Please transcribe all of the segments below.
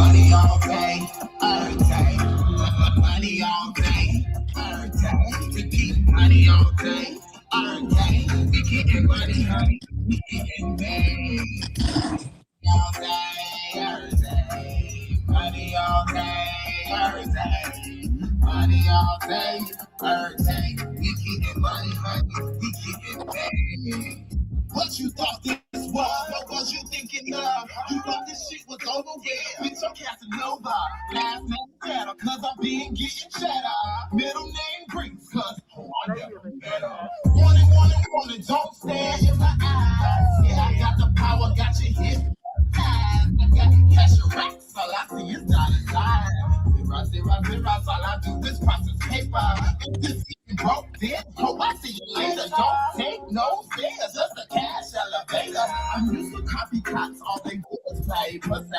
Money all day, every day. Money all day, every day. We keep money all day, every day. We getting money, honey. We getting paid all day, every day. Money all day, every day. Money all day, every day. We getting money, honey. We getting paid. What you thought this was? What was you thinking of? You thought this shit was over with? Bitch, I'm Casanova. Last name Cheddar, cause I'm being getting cheddar. Middle name Greeks, cause I never better. Want it, don't stare in my eyes. Yeah, I got the power, got you hit. I got cash and racks, all I see is dollar signs. Zero, all I do is process paper. If this even broke, then hope I see you later. Don't take no fears, just a cash elevator. I'm used to copycats, all they do is play pussy.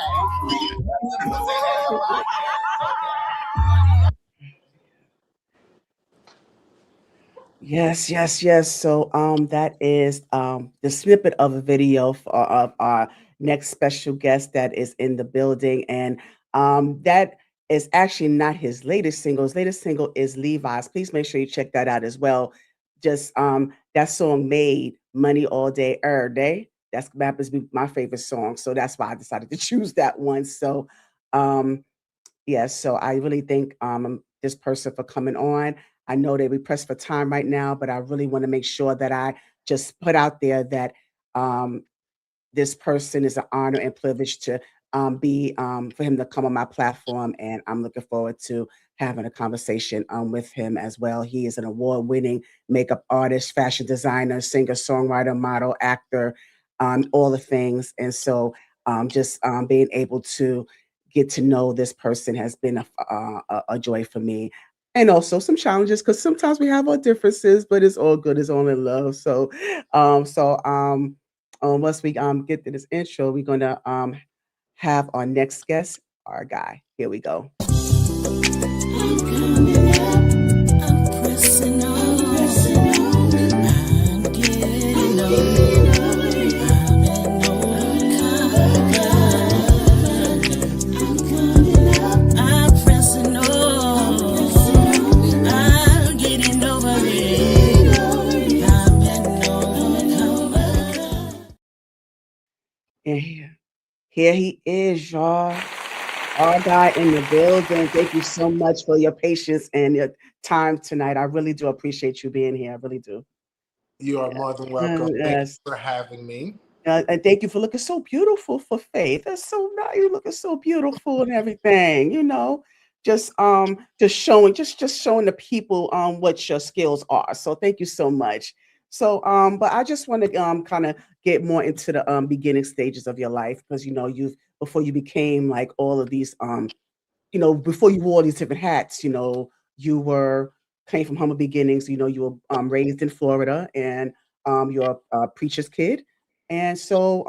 Yes, yes, yes. So that is the snippet of a video of our next special guest that is in the building. And that is actually not his latest single. His latest single is Levi's. Please make sure you check that out as well. Just that song made money all day, every day. That happens to be my favorite song. So that's why I decided to choose that one. So um yes, so I really thank this person for coming on. I know that we pressed for time right now, but I really want to make sure that I just put out there that um, this person is an honor and privilege to be for him to come on my platform, and I'm looking forward to having a conversation with him as well. He is an award-winning makeup artist, fashion designer, singer, songwriter, model, actor, all the things, and so just being able to get to know this person has been a joy for me. And also some challenges because sometimes we have our differences, but it's all good. It's all in love. So once we get to this intro, we're gonna have our next guest, our guy. Here we go. And here he is, y'all. Our guy in the building. Thank you so much for your patience and your time tonight. I really do appreciate you being here. I really do. You are more than welcome. Thank you Yes. for having me. And thank you for looking so beautiful for Faith. That's so nice. You looking so beautiful and everything, just showing just showing the people what your skills are. So thank you so much. So but I just want to kind of get more into the beginning stages of your life because you've before you became like all of these before you wore all these different hats, you were came from humble beginnings. You were raised in Florida, and you're a preacher's kid, and so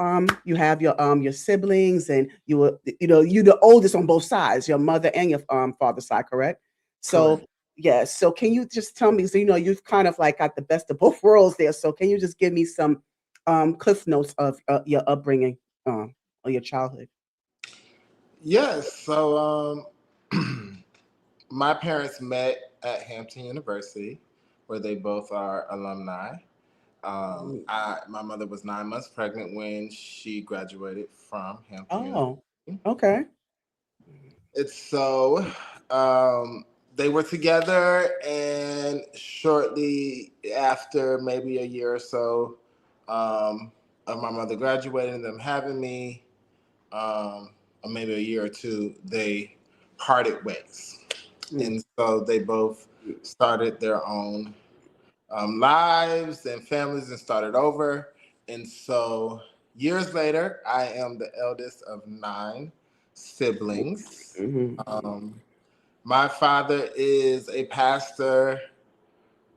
you have your siblings, and you're the oldest on both sides, your mother and your father's side, correct? So Correct. yes. So can you just tell me? So you've kind of like got the best of both worlds there. So can you just give me some cliff notes of your upbringing or your childhood? Yes. So my parents met at Hampton University, where they both are alumni. Mm. My mother was 9 months pregnant when she graduated from Hampton Oh, University. okay. It's so they were together, and shortly after, maybe a year or so, of my mother graduating and them having me, or maybe a year or two, they parted ways. Mm. And so they both started their own lives and families and started over. And so years later, I am the eldest of nine siblings. Mhm. Um, my father is a pastor,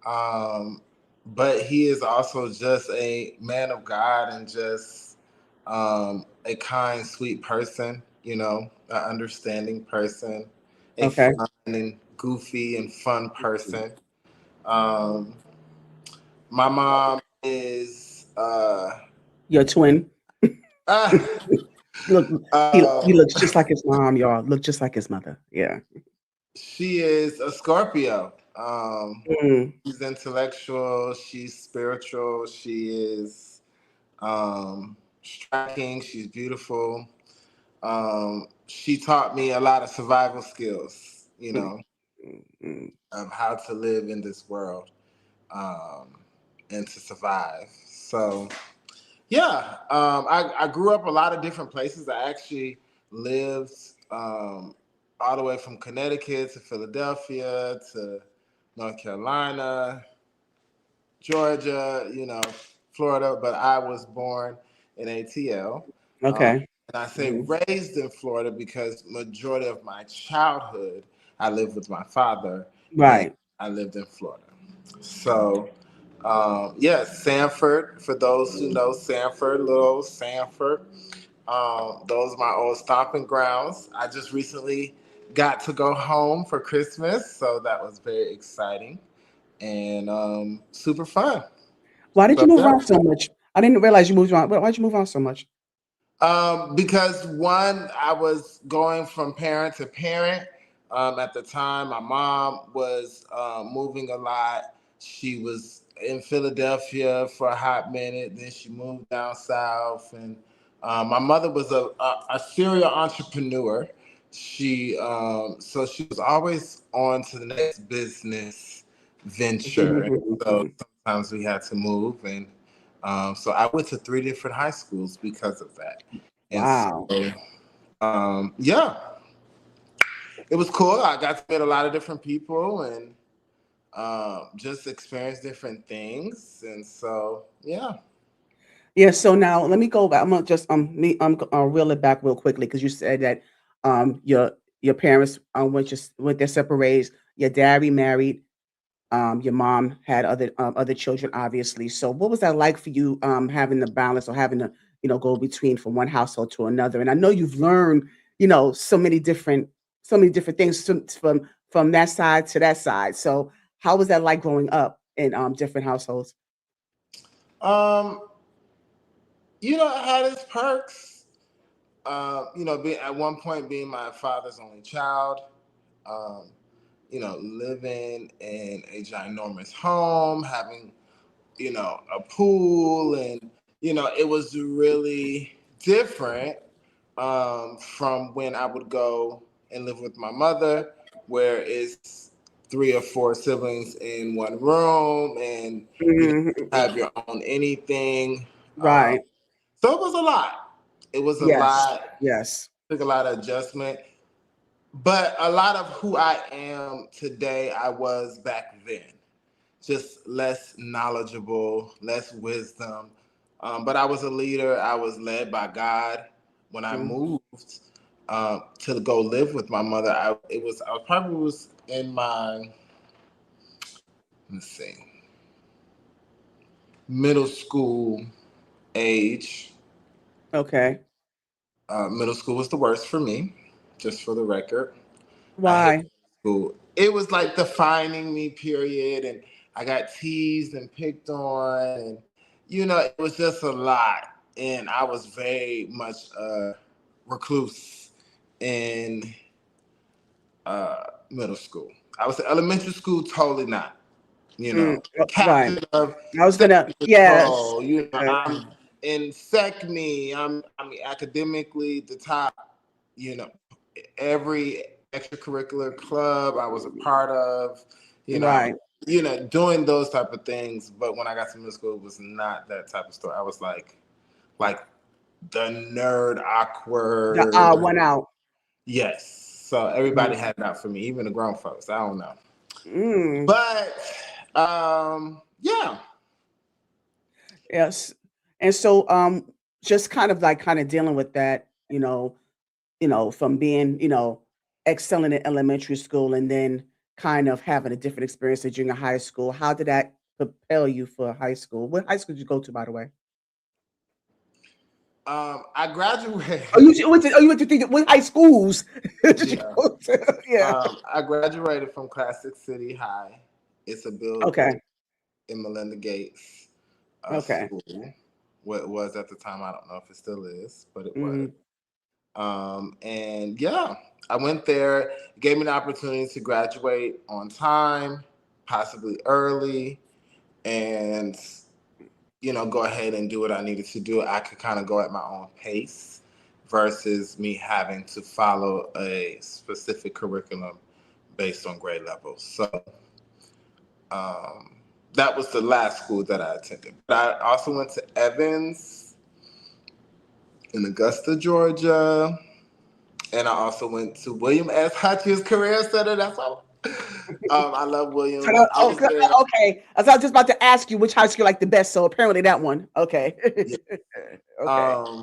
um, but he is also just a man of God and just a kind, sweet person, an understanding person, a Okay. fun and goofy and fun person. Um, my mom is Your twin. uh, Look, he Um, looks just like his mom, y'all. Look just like his mother. Yeah. she is a Scorpio. Mm, She's intellectual. She's spiritual. She is striking. She's beautiful. She taught me a lot of survival skills, mm, mm. of how to live in this world, um, and to survive. So, yeah, I grew up a lot of different places. I actually lived all the way from Connecticut to Philadelphia to North Carolina, Georgia, Florida, but I was born in ATL. Um, Okay. and I say Mhm. raised in Florida because majority of my childhood I lived with my father and Right. I lived in Florida. So, yes, Sanford, for those who know Sanford, little old Sanford, those are my old stomping grounds. I just recently got to go home for Christmas, so that was very exciting and super fun. Why did you So move yeah, around so much? I didn't realize you moved around. Why'd you move around so much? because one, I was going from parent to parent. At the time, my mom was moving a lot. She was in Philadelphia for a hot minute. Then she moved down south, and my mother was a serial entrepreneur. So she was always on to the next business venture. So sometimes we had to move, and so I went to three different high schools because of that. And so, Wow. yeah, it was cool. I got to meet a lot of different people and just experience different things. And so, yeah. Yeah, so now let me go back. I'm gonna just I'll reel it back real quickly because you said that your parents went their separate ways. Your dad remarried. Your mom had other children, obviously. So what was that like for you, having the balance or having to, go between from one household to another? And I know you've learned, so many different things from that side to that side. So how was that like growing up in different households? Um, it had its perks. Being at one point being my father's only child, um, living in a ginormous home, having a pool, and it was really different from when I would go and live with my mother, where it's three or four siblings in one room, and you Mhm. have your own anything. Right. So it was a lot. It was a Yes. lot. Yes. Took a lot of adjustment, but a lot of who I am today, I was back then. Just less knowledgeable, less wisdom. But I was a leader. I was led by God. When I Mm. moved to go live with my mother, I probably was in my, let's see, middle school age. Okay. Middle school was the worst for me, just for the record. I hated Why? school. It was like defining me, period. And I got teased and picked on. And, it was just a lot. And I was very much a recluse in middle school. I was in elementary school, totally not. Right. Captain of I was section gonna, yes. patrol. I'm in SecMe. I mean, academically the top. You know, every extracurricular club I was a part of. You know, Right. doing those type of things. But when I got to middle school, it was not that type of story. I was like the nerd, The awkward. went out. Yes. So everybody Mhm. had it out for me, even the grown folks. I don't know. Mm, But yeah. yes. And so, just kind of dealing with that, from being, excelling in elementary school and then kind of having a different experience at junior high school. How did that propel you for high school? What high school did you go to, by the way? I Oh, you graduated. went to what high schools did you Yeah. go to? Yeah. I graduated from Classic City High. It's a building Okay. in Melinda Gates Okay. School. What it was at the time, I don't know if it still is, but it was. Mhm. And yeah, I went there. It gave me the opportunity to graduate on time, possibly early, and go ahead and do what I needed to do. I could kind of go at my own pace versus me having to follow a specific curriculum based on grade levels. So um, that was the last school that I attended. But I also went to Evans in Augusta, Georgia. And I also went to William S. Hutchins Career Center. That's all. I love William. I was there. Okay. I was just about to ask you which high school you like the best. So apparently that one. Okay. Yeah. Okay.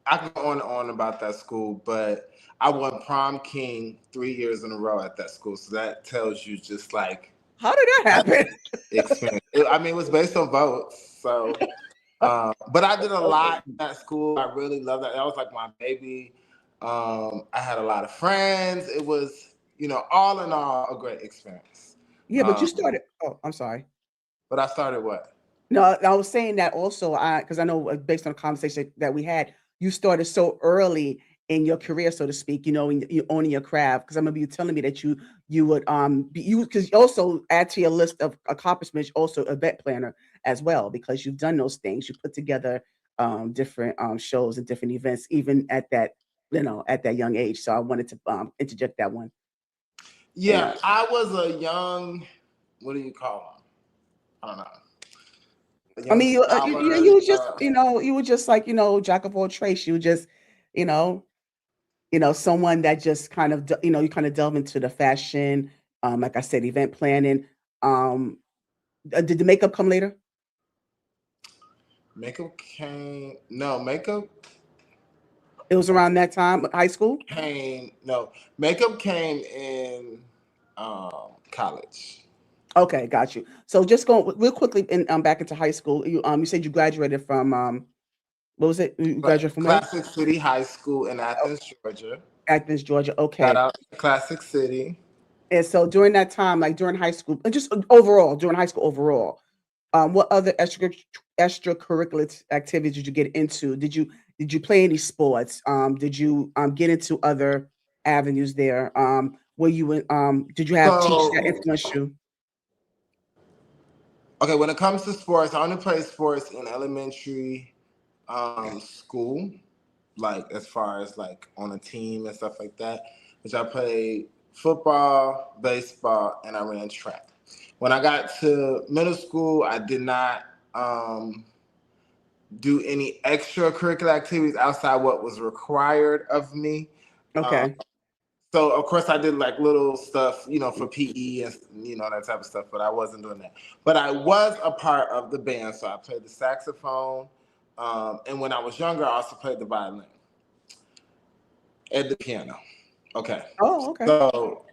I can go on and on about that school, but I won prom king 3 years in a row at that school. So that tells you just like How did that happen? experience. I mean, it was based on votes. So, but I did a lot in that school. I really loved that. That was like my baby. I had a lot of friends. It was, all in all, a great experience. Yeah, but you started. Oh, I'm sorry. But I started what? No, I was saying that also, because I know based on the conversation that we had, you started so early in your career, so to speak. When you owning your craft. Because I remember you telling me that you would be you because you also add to your list of accomplishments also event planner as well because you've done those things. You put together different shows and different events even at that at that young age. So I wanted to interject that one. Yeah, I was a young. What do you call them? I don't know. I Young mean, scholar. you was just, you were just like, jack of all trades. You were just, you know, someone that just kind of, you kind of delve into the fashion, like I said, event planning. Um, did the makeup come later? Makeup came. No, makeup It was around that time, high school. came. No, makeup came in college. Okay, got you. So just going real quickly in back into high school. You said you graduated from what was it? You graduated from where? Classic City High School in Athens, Georgia. Athens, Georgia. Shout Okay. out to Classic City. And so during that time, like during high school, and just overall, during high school overall, what other extracurricular activities did you get into? Did you play any sports? Did you get into other avenues there? Were you did you have teachers that So, influenced you? okay, when it comes to sports, I only played sports in elementary school, like as far as like on a team and stuff like that, which I played football, baseball, and I ran track. When I got to middle school, I did not do any extracurricular activities outside what was required of me. Um, Okay. so of course I did like little stuff, for PE and that type of stuff, but I wasn't doing that. But I was a part of the band, so I played the saxophone, and when I was younger, I also played the violin and the piano. Okay, Oh, okay. so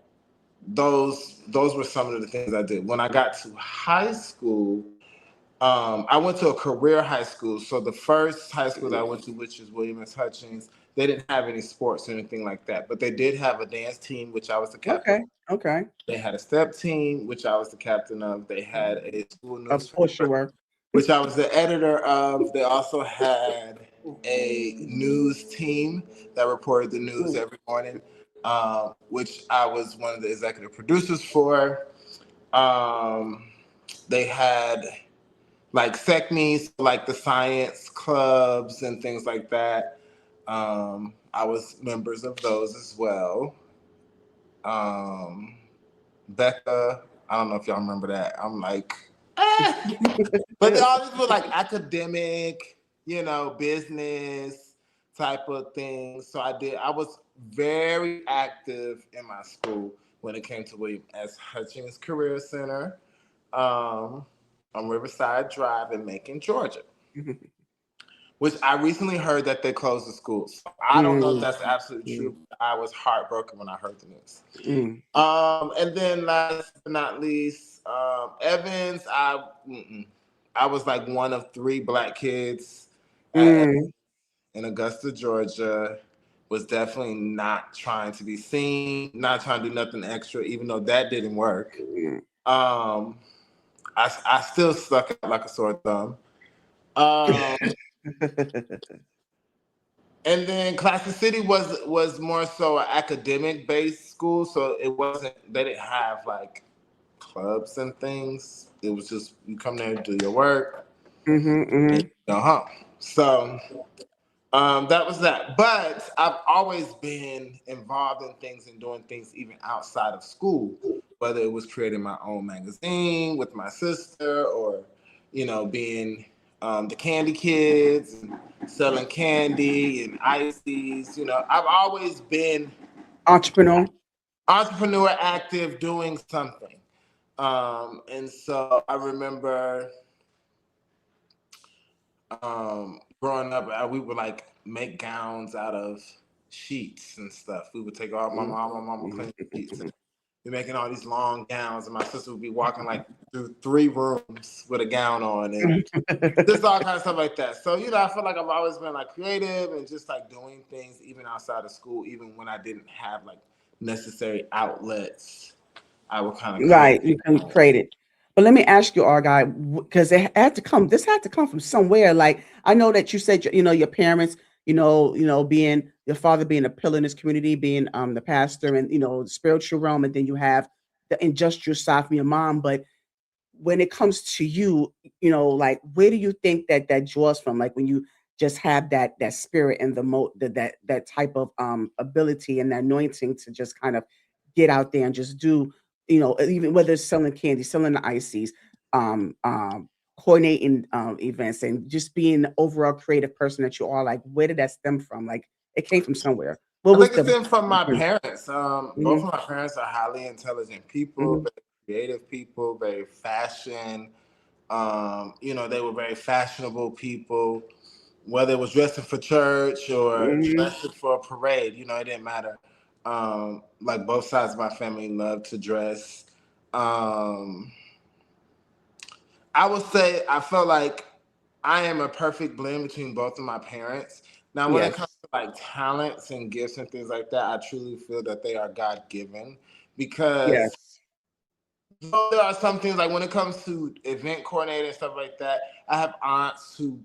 those were some of the things I did. When I got to high school, I went to a career high school. So the first high school that I went to, which is William S. Hutchins, they didn't have any sports or anything like that, but they did have a dance team, which I was the captain. Okay. Okay. They had a step team, which I was the captain of. They had a school Of course you newspaper, were. which I was the editor of. They also had a news team that reported the news every morning, which I was one of the executive producers for. They had like SECMEs, like the science clubs and things like that. I was members of those as well. Um, Becca, I don't know if y'all remember that. I'm like, but all these were like academic, business type of things. So I was very active in my school when it came to William S. Hutchins Career Center, um, on Riverside Drive in Macon, Georgia, which I recently heard that they closed the school. So I don't know if that's absolutely true. But I was heartbroken when I heard the news. And then last but not least, Evans. I was like one of three Black kids at, in Augusta, Georgia. Was definitely not trying to be seen, not trying to do nothing extra, even though that didn't work. Um, I still stuck out like a sore thumb. Um, And then Classic City was more so an academic based school, so it wasn't. They didn't have like clubs and things. It was just you come there, do your work, Mm-hmm, and mm-hmm. go home. So that was that. But I've always been involved in things and doing things even outside of school, whether it was creating my own magazine with my sister or, being the candy kids and selling candy and ices. I've always been Entrepreneur. entrepreneur active doing something. And so I remember growing up, we would like make gowns out of sheets and stuff. We would take all my mom would clean the sheets and be making all these long gowns, and my sister would be walking like through 3 rooms with a gown on, and just all kind of stuff like that. So I feel like I've always been like creative and just like doing things even outside of school, even when I didn't have like necessary outlets. I would kind of create. Right, you can create it. But let me ask you, Argyle, because it had to come. This had to come from somewhere. Like I know that you said, your parents, being your father being a pillar in this community, being the pastor, and the spiritual realm, and then you have the industrial side from your mom. But when it comes to you, like where do you think that draws from? Like when you just have that spirit and that type of ability and that anointing to just kind of get out there and just do, even whether it's selling candy, selling the ices, um, um, coordinating events, and just being the overall creative person that you are. Like where did that stem from? Like it came from somewhere. What I was think the? it's in from my parents. Both Mhm, of my parents are highly intelligent people, mhm, very creative people, very fashion. They were very fashionable people. Whether it was dressing for church or mhm. dressing for a parade, it didn't matter. Like both sides of my family loved to dress. Um, I would say I felt like I am a perfect blend between both of my parents. Now, when it comes Yes, to like talents and gifts and things like that, I truly feel that they are God given because yes, though there are some things like when it comes to event coordinating and stuff like that, I have aunts who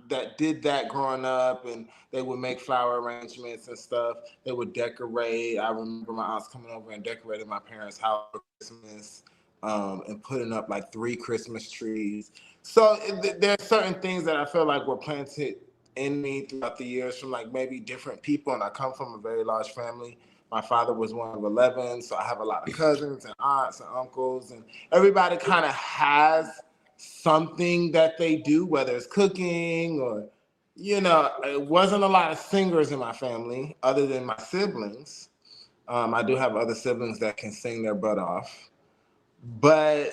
that did that growing up, and they would make flower arrangements and stuff. They would decorate. I remember my aunts coming over and decorating my parents' house for Christmas, and putting up like 3 Christmas trees. So there are certain things that I feel like were planted in me throughout the years from like maybe different people, and I come from a very large family. My father was one of 11, so I have a lot of cousins and aunts and uncles, and everybody kind of has something that they do, whether it's cooking or, it wasn't a lot of singers in my family other than my siblings. I do have other siblings that can sing their butt off, but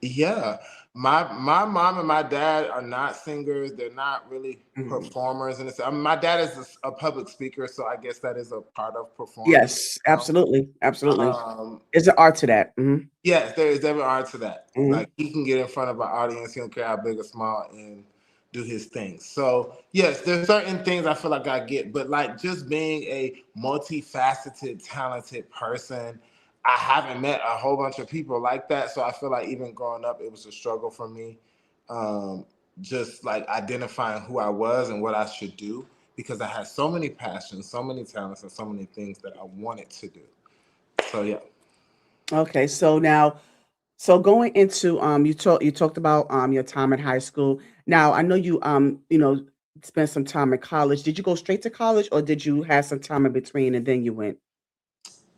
yeah, my mom and my dad are not singers. They're not really mhm. performers, and my dad is a public speaker, so I guess that is a part of performing. Yes, absolutely, absolutely. Um, There's an art to that. Mhm, yes, there is definitely art to that. mhm. Like he can get in front of an audience, he don't care how big or small, and do his thing. So yes, there's certain things I feel like I get, but like just being a multifaceted, talented person, I haven't met a whole bunch of people like that. So I feel like even growing up, it was a struggle for me. Um, just like identifying who I was and what I should do because I had so many passions, so many talents, and so many things that I wanted to do. So yeah. Okay, so now, so going into you talked about your time at high school. Now I know you spent some time in college. Did you go straight to college or did you have some time in between and then you went?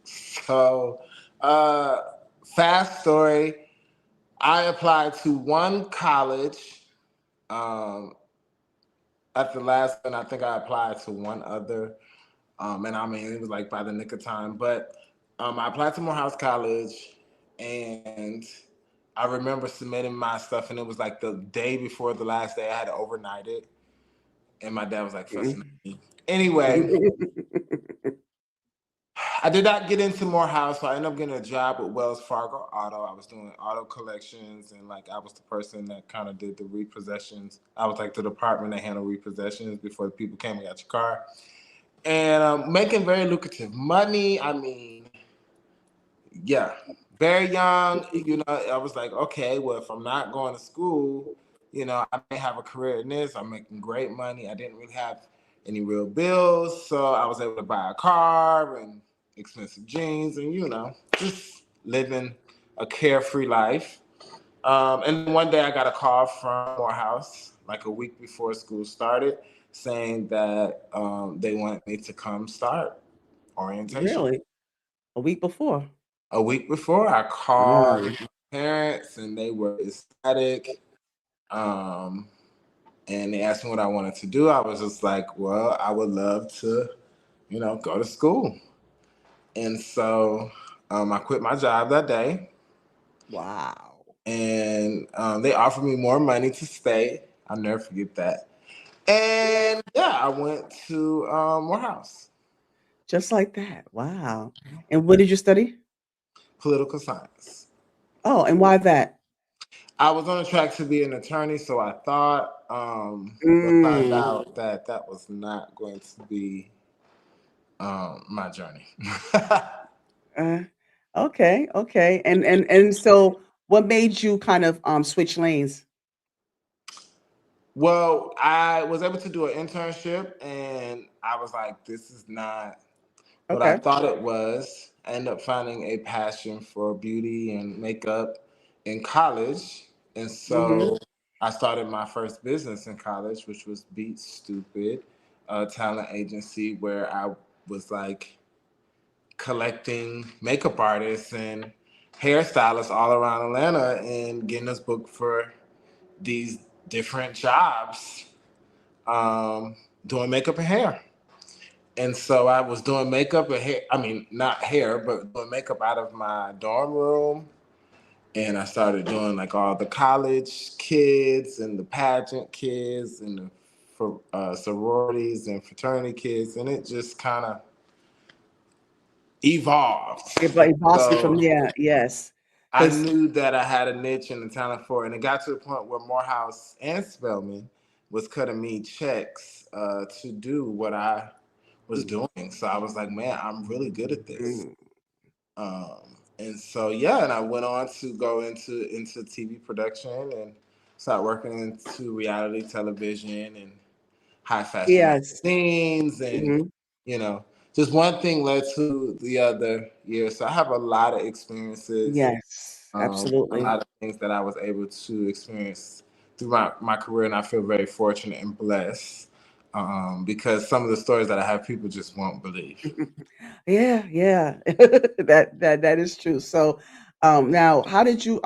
So, uh, fast story. I applied to one college. Um, at the last one, I think I applied to one other. And I mean, it was like by the nick of time. But I applied to Morehouse College, and I remember submitting my stuff, and it was like the day before the last day. I had to overnight it, and my dad was like fussing at Mhm. me. Anyway, I did not get into Morehouse, so I ended up getting a job with Wells Fargo Auto. I was doing auto collections, and like I was the person that kind of did the repossessions. I was like the department that handled repossessions before the people came and got your car, and making very lucrative money. I mean, yeah, very young. I was like, okay, well, if I'm not going to school, I may have a career in this. I'm making great money. I didn't really have any real bills. So I was able to buy a car and expensive jeans and, just living a carefree life. And then one day I got a call from Morehouse, like a week before school started, saying that they wanted me to come start orientation. Really? A week before? A week before, I called Wow. my parents and they were ecstatic. Um, and they asked me what I wanted to do. I was just like, well, I would love to, go to school. And so I quit my job that day, Wow. and they offered me more money to stay. I'll never forget that. And yeah, I went to Morehouse, Just like that. Wow. And what did you study? political science. Oh, and why that? I was on a track to be an attorney, so I thought, but found Mm. out that that was not going to be my journey. Uh, okay, okay. And so what made you kind of switch lanes? Well, I was able to do an internship, and I was like, this is not what I Okay. thought it was. I ended up finding a passion for beauty and makeup in college. And Mm-hmm. so I started my first business in college, which was Beat Stupid, a talent agency where I was like collecting makeup artists and hairstylists all around Atlanta and getting us booked for these different jobs, doing makeup and hair. And so I was doing makeup and hair. I mean, not hair, but doing makeup out of my dorm room. And I started doing like all the college kids and the pageant kids and the sororities and fraternity kids. And it just kind of evolved. It blossomed from So there, yes. I Because knew that I had a niche and a talent for it. And it got to the point where Morehouse and Spelman was cutting me checks to do what I was doing. So I was like, man, I'm really good at this. And so yeah, and I went on to go into TV production and start working into reality television and high fashion yes. magazines, and Hmm. you know, just one thing led to the other year. So I have a lot of experiences, Yes, a absolutely. lot of things that I was able to experience through my career, and I feel very fortunate and blessed because some of the stories that I have, people just won't believe. Yeah, yeah. That is true. So now how did you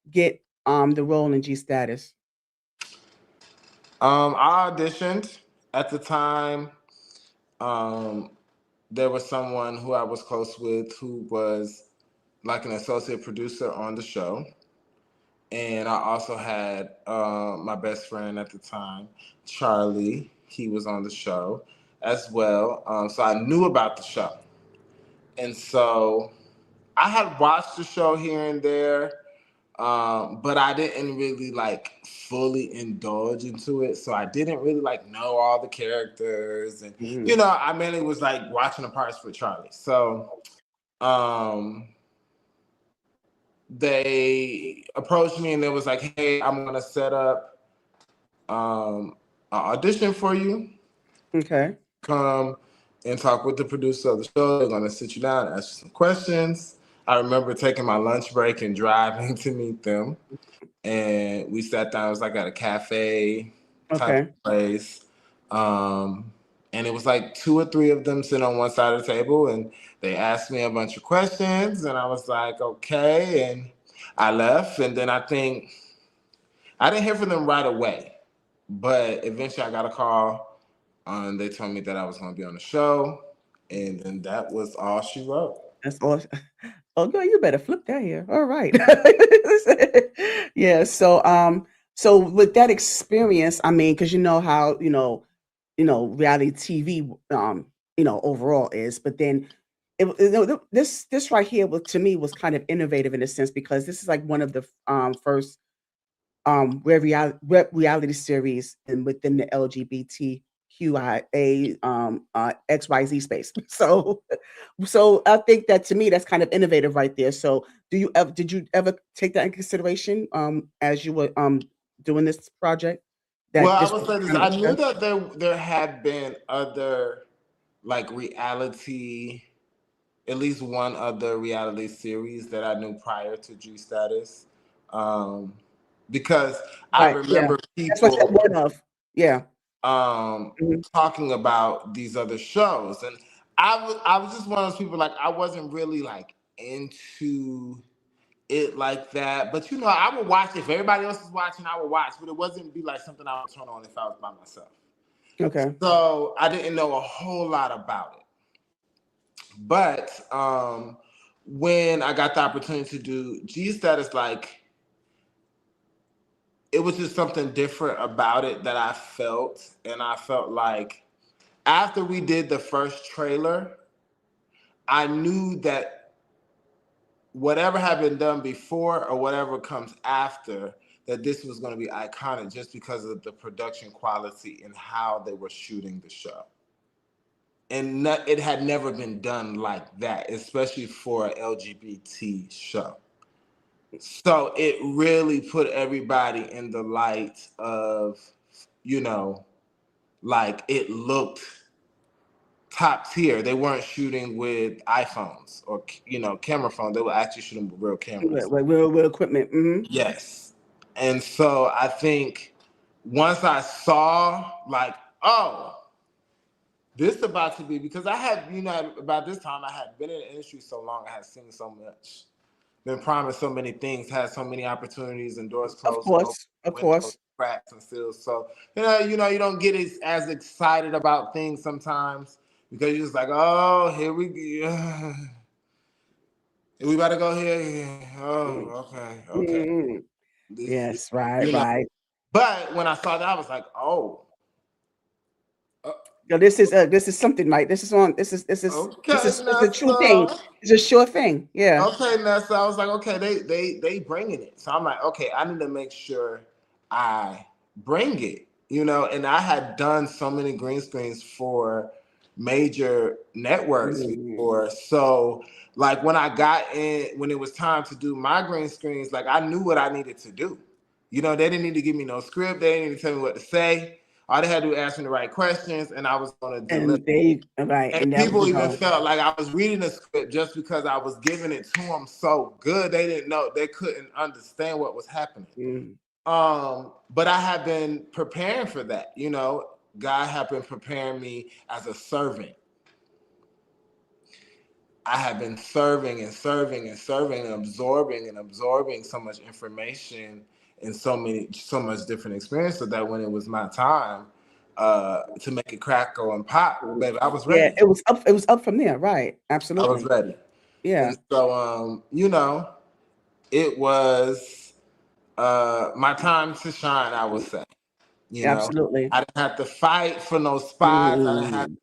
get the role in G status? I auditioned at the time. Um, there was someone who I was close with who was like an associate producer on the show. And I also had my best friend at the time, Charlie. He was on the show as well. So I knew about the show. And so I had watched the show here and there, but I didn't really like fully indulge into it. So I didn't really like know all the characters. And, Mhm. I mainly was like watching the parts for Charlie. So um, they approached me and they was like, hey, I'm going to set up an audition for you. Okay. Come and talk with the producer of the show. They're going to sit you down and ask you some questions. I remember taking my lunch break and driving to meet them. And we sat down. It was like at a cafe type Okay. of place. Um, and it was like two or three of them sitting on one side of the table. And they asked me a bunch of questions. And I was like, okay. And I left. And then I think I didn't hear from them right away. But eventually I got a call, and they told me that I was going to be on the show, and then that was all she wrote. That's all. Oh, girl, you better flip that here. All right. Yeah. So with that experience, I mean, because you know how reality TV, overall is, but then this right here was to me was kind of innovative in a sense because this is like one of the first web reality series and within the LGBTQIA XYZ space. So I think that to me that's kind of innovative right there. So did you ever take that in consideration as you were doing this project? Well, that I this would was say this. kind of I a knew trend? that there had been other like reality, at least one other reality series that I knew prior to G Status, um, because I Right. Yeah. remember That's what I said people one of. Yeah. um, Mhm. talking about these other shows, and I was just one of those people like I wasn't really like into it like that, but you know I would watch if everybody else was watching, I would watch, but it wasn't be like something I would turn on if I was by myself. Okay. So I didn't know a whole lot about it. But when I got the opportunity to do G Status, like it was just something different about it that I felt. And I felt like after we did the first trailer, I knew that whatever had been done before or whatever comes after, that this was going to be iconic just because of the production quality and how they were shooting the show. And it had never been done like that, especially for an LGBT show. So it really put everybody in the light of, you know, like it looked top tier. They weren't shooting with iPhones or camera phones. They were actually shooting with real cameras. Like real equipment. Hmm. Yes, and so I think once I saw like, oh, this about to be, because I had, about this time I had been in the industry so long, I had seen so much, been promised so many things, had so many opportunities, and doors Of closed and open course. Of windows, course. cracks and seals. So you don't get as excited about things sometimes because you're just like, oh, here we go. We about to go here. Yeah. Mm. Oh, okay, okay. Mhm. This, Yes. Right. you know. Right. But when I saw that, I was like, oh, uh, Yo, this is something, Mike. okay, This is a true thing. Nessa. It's a sure thing. Yeah. Okay, Nessa. I was like, okay, they bringing it. So I'm like, okay, I need to make sure I bring it, And I had done so many green screens for major networks Mhm. before, so like when I got in, when it was time to do my green screens, like I knew what I needed to do. They didn't need to give me no script. They didn't need to tell me what to say. All they had to do was ask me the right questions, and I was going to deliver. And they right, And and that people you even know. felt like I was reading the script just because I was giving it to them so good. They didn't know, they couldn't understand what was happening. Mm. But I have been preparing for that. God have been preparing me as a servant. I have been serving and serving and serving and absorbing so much information and so much different experience, so that when it was my time to make it crackle and pop, baby, I was Yeah, ready. it was up from there, right? I was Absolutely. ready. Yeah. And so, it was my time to shine, I would say. Absolutely. I didn't have to fight for no spots. I didn't have, Mm.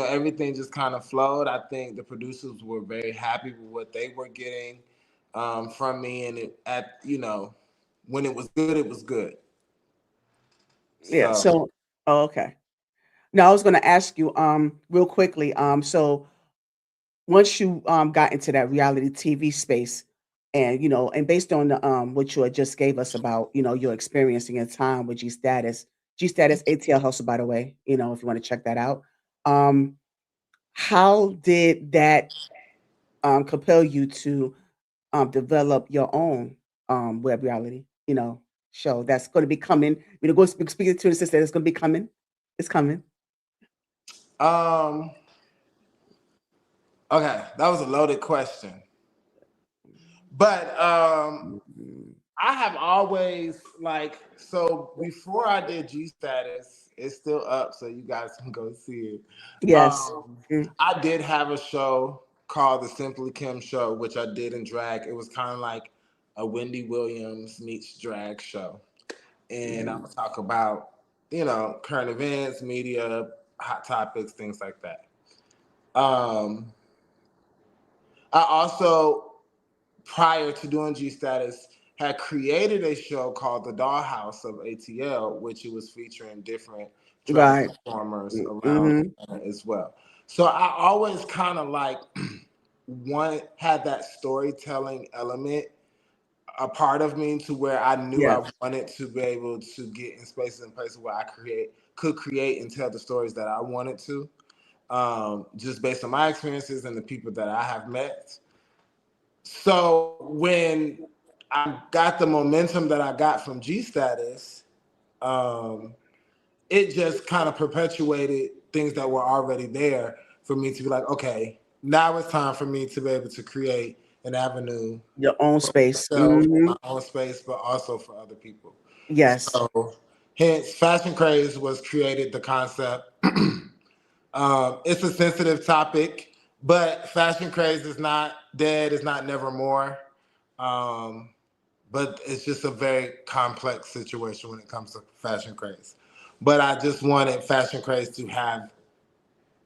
everything just kind of flowed. I think the producers were very happy with what they were getting from me. And when it was good, it was good. Yeah. So, So, oh, okay. Now I was going to ask you, real quickly. So once you got into that reality TV space, and and based on the what you had just gave us about your experiencing your time with G Status ATL Hustle, by the way, if you want to check that out. Um, how did that compel you to develop your own web reality, show that's going to be coming? Go speak to the sister. It's going to be coming. It's coming. um, okay, that was a loaded question. But Mhm. I have always like, so before I did G Status, it's still up, so you guys can go see it. Yes. Mm. I did have a show called the Simply Kim Show, which I did in drag. It was kind of like a Wendy Williams meets drag show, and I Mm. would talk about current events, media, hot topics, things like that. Um, I also, prior to doing G Status, had created a show called The Dollhouse of ATL, which it was featuring different drag Right. performers around Mhm. as well. So I always kind of like one had that storytelling element a part of me to where I knew I Yes. wanted to be able to get in spaces and places where I could create and tell the stories that I wanted to. Just based on my experiences and the people that I have met. So when I got the momentum that I got from G Status, um, it just kind of perpetuated things that were already there for me to be like, okay, now it's time for me to be able to create an avenue Your own for space. myself, my own space, but also for other people. Yes. So, hence, Fashion Craze was created. The concept. It's a sensitive topic, but Fashion Craze is not dead. It's not nevermore. Um, but it's just a very complex situation when it comes to Fashion Craze. But I just wanted Fashion Craze to have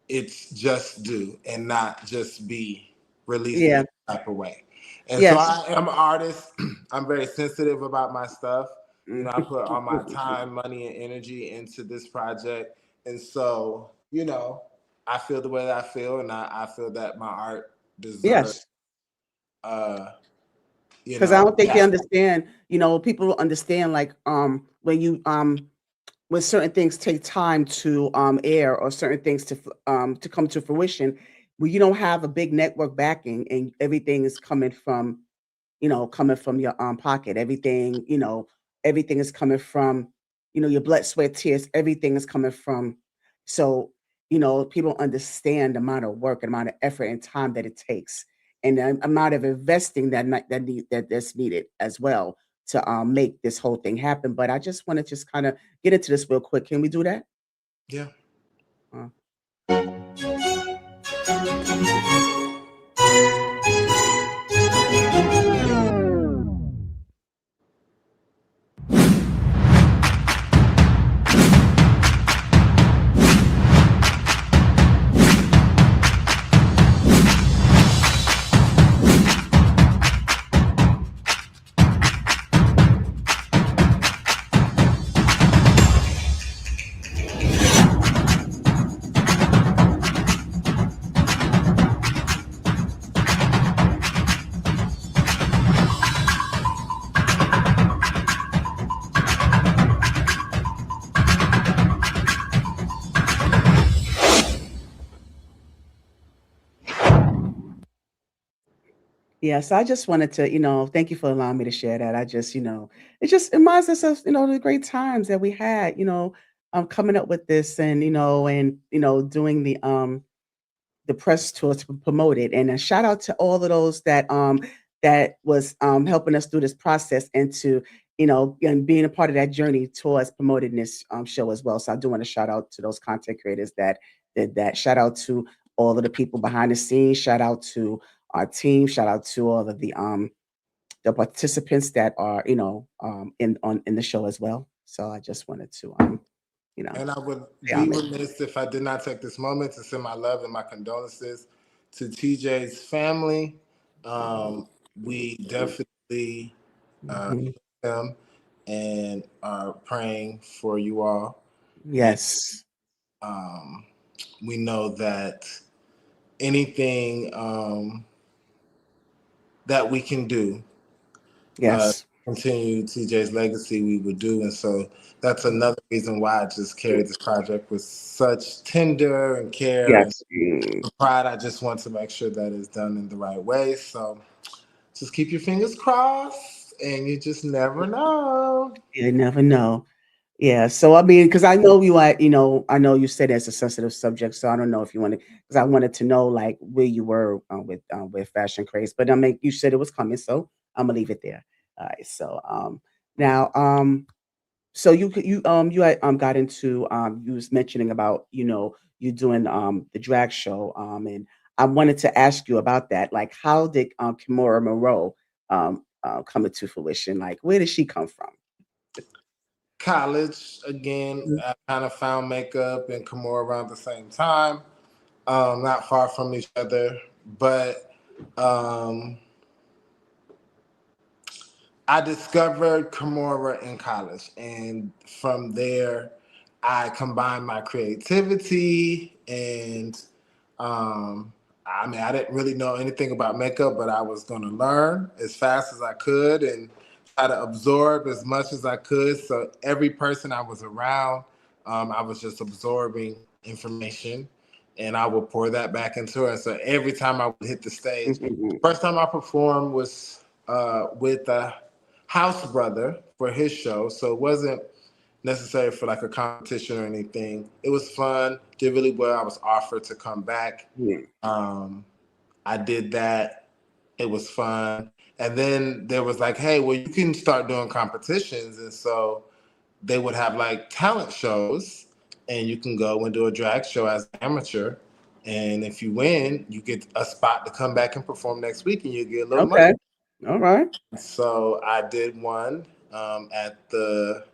its just due and not just be released in Yeah. any type of way. And so Yes. I am an artist. I'm very sensitive about my stuff. You know, I Mhm. put all my time, money, and energy into this project. And so, I feel the way that I feel, and I feel that my art deserves, Yes. uh, Because I don't think they yeah, understand. People don't understand like when certain things take time to air or certain things to come to fruition, when you don't have a big network backing and everything is coming from your pocket. Everything is coming from, your blood, sweat, tears. Everything is coming from. So, people understand the amount of work and amount of effort and time that it takes, and the amount of investing that's needed as well to make this whole thing happen. But I just want to just kind of get into this real quick. Can we do that? yeah. Uh, Yeah, so I just wanted to, thank you for allowing me to share that. It just reminds us of, the great times that we had, coming up with this and doing the press tour to promote it. And a shout out to all of those that was helping us through this process and to, and being a part of that journey towards promoting this show as well. So I do want to shout out to those content creators that did that. Shout out to all of the people behind the scenes. Shout out to our team. Shout out to all of the participants that are, in the show as well. So I just wanted to you know, And I would pay be homage. remiss if I did not take this moment to send my love and my condolences to TJ's family. Um, we definitely Mhm. miss him and are praying for you all. And Yes. um, we know that anything that we can do Yes. continue TJ's legacy, we would do. And so that's another reason why I just carried this project with such tender and care and Yes. Mm. pride. I just want to make sure that it's done in the right way. So just keep your fingers crossed, and you just never know. You never know. Yeah. So I mean, because I know you said it's a sensitive subject, so I don't know if you want to, because I wanted to know like where you were with fashion craze, but I mean, you said it was coming, so I'm gonna leave it there. All right. So now so you had, got into you was mentioning about you doing the drag show and I wanted to ask you about that. Like, how did Kimora Moreau come into fruition? Like, where did she come from? College again. Mhm. I kind of found makeup and Kimura around the same time, not far from each other, but um, I discovered Kimura in college, and from there, I combined my creativity and um, I mean, I didn't really know anything about makeup, but I was going to learn as fast as I could and try to absorb as much as I could. So every person I was around, I was just absorbing information, and I would pour that back into her. And so every time I would hit the stage, first time I performed was with a house brother for his show. So it wasn't necessary for like a competition or anything. It was fun, did really well. I was offered to come back. Yeah. Um, I did that. It was fun. And then there was like, hey, well, you can start doing competitions. And so they would have like talent shows, and you can go and do a drag show as an amateur. And if you win, you get a spot to come back and perform next week, and you get a little money. Okay. All right. So I did one at the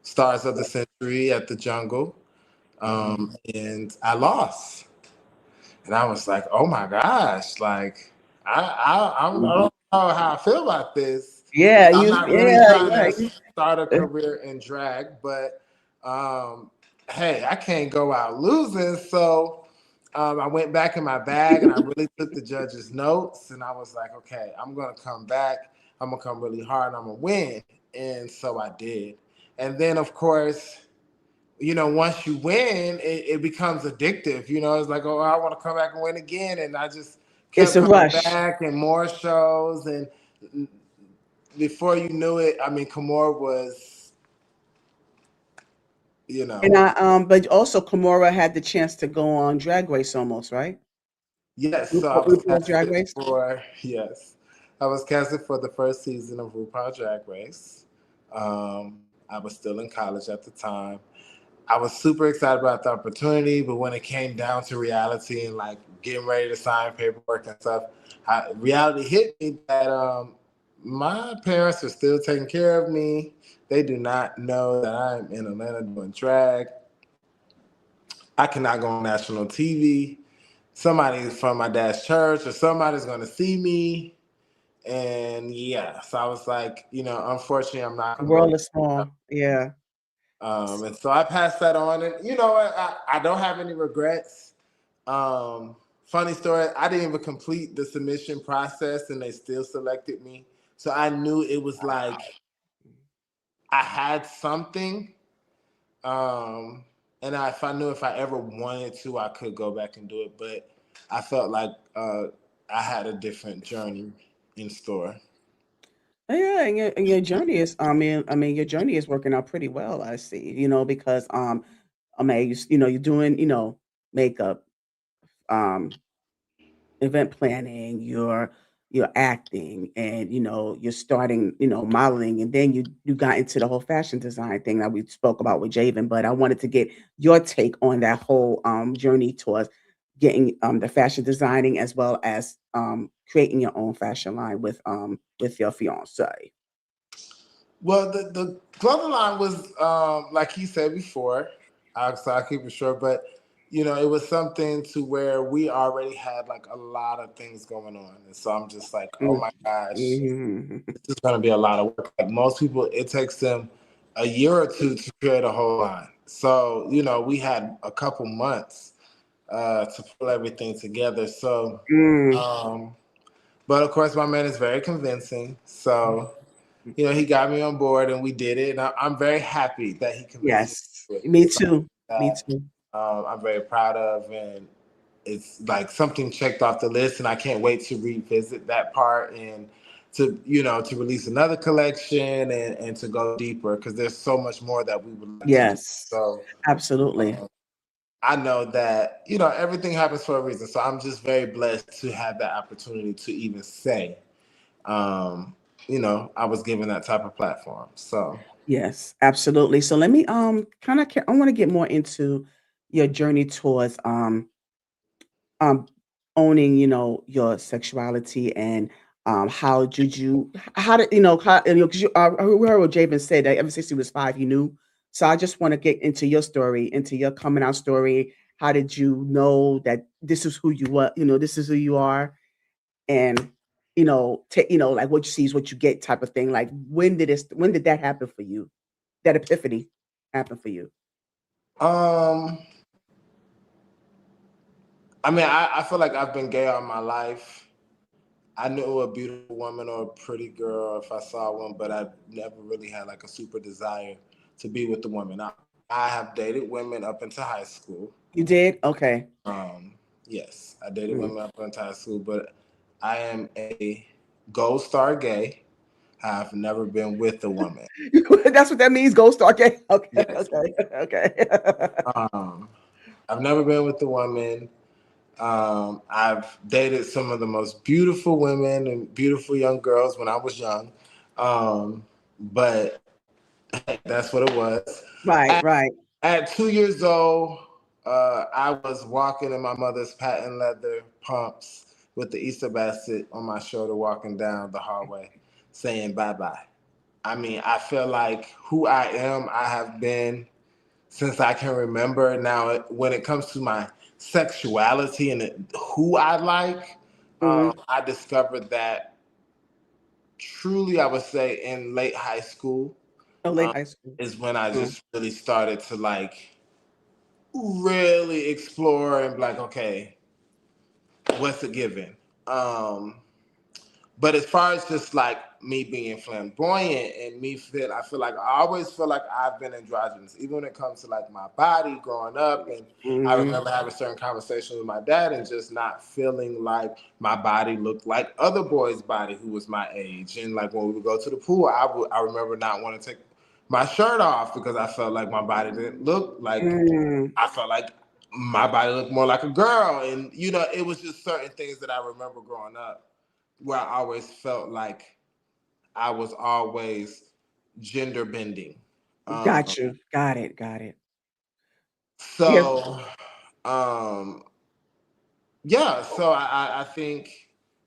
Stars of the Century at the Jungle, and I lost. And I was like, oh my gosh, like I don't know how I feel about this. Yeah. I'm You. not really Yeah. trying Yeah. to start a career in drag, but um, hey, I can't go out losing. So I went back in my bag and I really took the judge's notes, and I was like, okay, I'm gonna come back. I'm gonna come really hard. And I'm gonna win. And so I did. And then of course, once you win, it becomes addictive. It's like, oh, I want to come back and win again. And I just It's kept a coming rush. back and more shows. And before you knew it, I mean, Kamora was, And but also Kimura had the chance to go on Drag Race almost, right? yes. So I was RuPaul's Drag Race. yes, I was casted for the first season of RuPaul Drag Race. I was still in college at the time. I was super excited about the opportunity, but when it came down to reality and like getting ready to sign paperwork and stuff, reality hit me that my parents are still taking care of me. They do not know that I'm in Atlanta doing drag. I cannot go on national TV. Somebody from my dad's church or somebody's going to see me. And yeah, so I was like, unfortunately, I'm not The going to world be. is small. Yeah. And so I passed that on, and you know what? I don't have any regrets. Funny story, I didn't even complete the submission process, and they still selected me. So I knew it was like I had something, and if I knew if I ever wanted to, I could go back and do it. But I felt like I had a different journey in store. Yeah, and your journey is. I mean, your journey is working out pretty well. I see. Because I mean, you're doing makeup, um, event planning, you're acting, and you're starting modeling, and then you got into the whole fashion design thing that we spoke about with Javen. But I wanted to get your take on that whole journey towards getting the fashion designing as well as creating your own fashion line with your fiance. Well, the clothing line was like he said before. I'll keep it short, but it was something to where we already had like a lot of things going on, and so I'm just like, oh Mm, my gosh, mhm. this is going to be a lot of work. Like most people, it takes them a year or two to create a whole line. So we had a couple months to pull everything together. So, Mm, um, but of course, my man is very convincing. So he got me on board and we did it. And I'm very happy that he convinced me yes, to do it. me It's something too. Me that too. I'm very proud of. And it's like something checked off the list. And I can't wait to revisit that part and to release another collection and to go deeper because there's so much more that we would like to do. Yes, So absolutely. um, I know that, everything happens for a reason. So I'm just very blessed to have that opportunity to even say, um, I was given that type of platform. So, Yes, absolutely. So let me kind of I want to get more into your journey towards um owning, your sexuality and how did you how did how because we heard what Javen said that ever since he was 5 you knew. So I just want to get into your story, into your coming out story. How did you know that this is who you were, this is who you are? And take like what you see is what you get type of thing. Like when did that happen for you? That epiphany happen for you? um, I mean, I feel like I've been gay all my life. I knew a beautiful woman or a pretty girl if I saw one, but I never really had like a super desire to be with the woman. I have dated women up into high school. You did? Okay. Um, yes, I dated Mhm. women up into high school, but I am a gold star gay. I've never been with a woman. That's what that means, Ghost Star. Okay. Okay. Yes. Okay. Okay. Um, I've never been with a woman. I've dated some of the most beautiful women and beautiful young girls when I was young. But hey, that's what it was. Right. At, Right. at 2 years old, I was walking in my mother's patent leather pumps with the Easter basket on my shoulder, walking down the hallway saying bye bye. I mean, I feel like who I am, I have been since I can remember. Now, when it comes to my sexuality and who I like, Hmm. I discovered that truly, I would say, in late high school Oh, late um, high school. is when I Mm. just really started to like really explore and be like, okay, what's it given? Um, But as far as just like me being flamboyant and I feel like I always feel like I've been androgynous, even when it comes to like my body growing up. And I Hmm. remember having certain conversations with my dad and just not feeling like my body looked like other boys' body who was my age. And like when we would go to the pool, I remember not wanting to take my shirt off because I felt like my body didn't look like Mm. I felt like my body looked more like a girl. And it was just certain things that I remember growing up where I always felt like I was always gender bending. Um, Got you. Got it. Got it. Yes. so, um, yeah, so I think,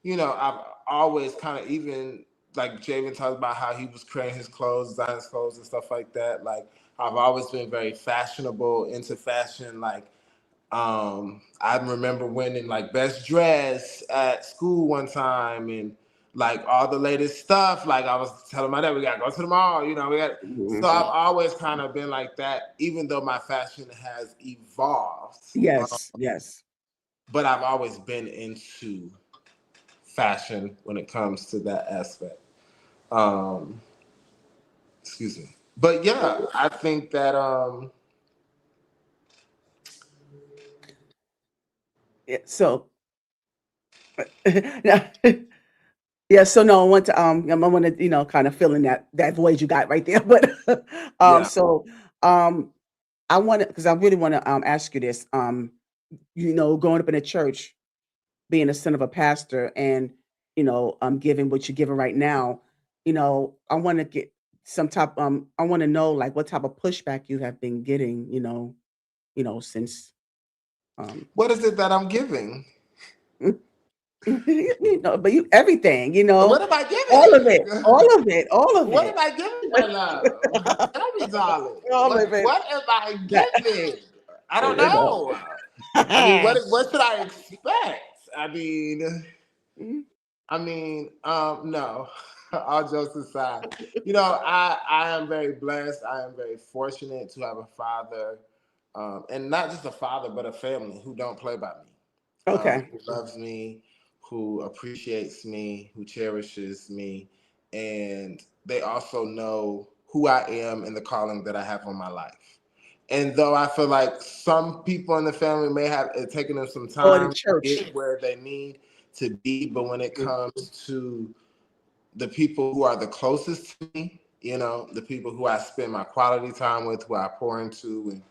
I've always kind of even like Javen talks about how he was creating his clothes, designing his clothes and stuff like that. Like I've always been very fashionable, into fashion. Like I remember winning like best dress at school one time and like all the latest stuff. Like I was telling my dad, we gotta go to the mall, we got so I've Mhm. always kind of been like that, even though my fashion has evolved. Yes. Yes. But I've always been into fashion when it comes to that aspect. Um, excuse me. But yeah, I think that Yeah. So, yeah. Yeah. So no, I want to I want to kind of fill in that void you got right there. But yeah. so um I want to because I really want to ask you this. Growing up in a church, being a son of a pastor, and giving what you're giving right now, I want to get some type. I want to know like what type of pushback you have been getting. Since um What is it that I'm giving? but you everything, What am I all of it, giving? all of it, all of What it. am I giving, my love? Tell me, darling. All What of it. what am I That giving? I don't you know. know. I mean, what should I expect? No. All jokes aside, I am very blessed. I am very fortunate to have a father, and not just a father, but a family who don't play by me, Okay. who loves me, who appreciates me, who cherishes me, and they also know who I am and the calling that I have on my life. And though I feel like some people in the family may have it taken them some Or the time to church. get where they need to be, but when it Mhm. comes to the people who are the closest to me, the people who I spend my quality time with, who I pour into and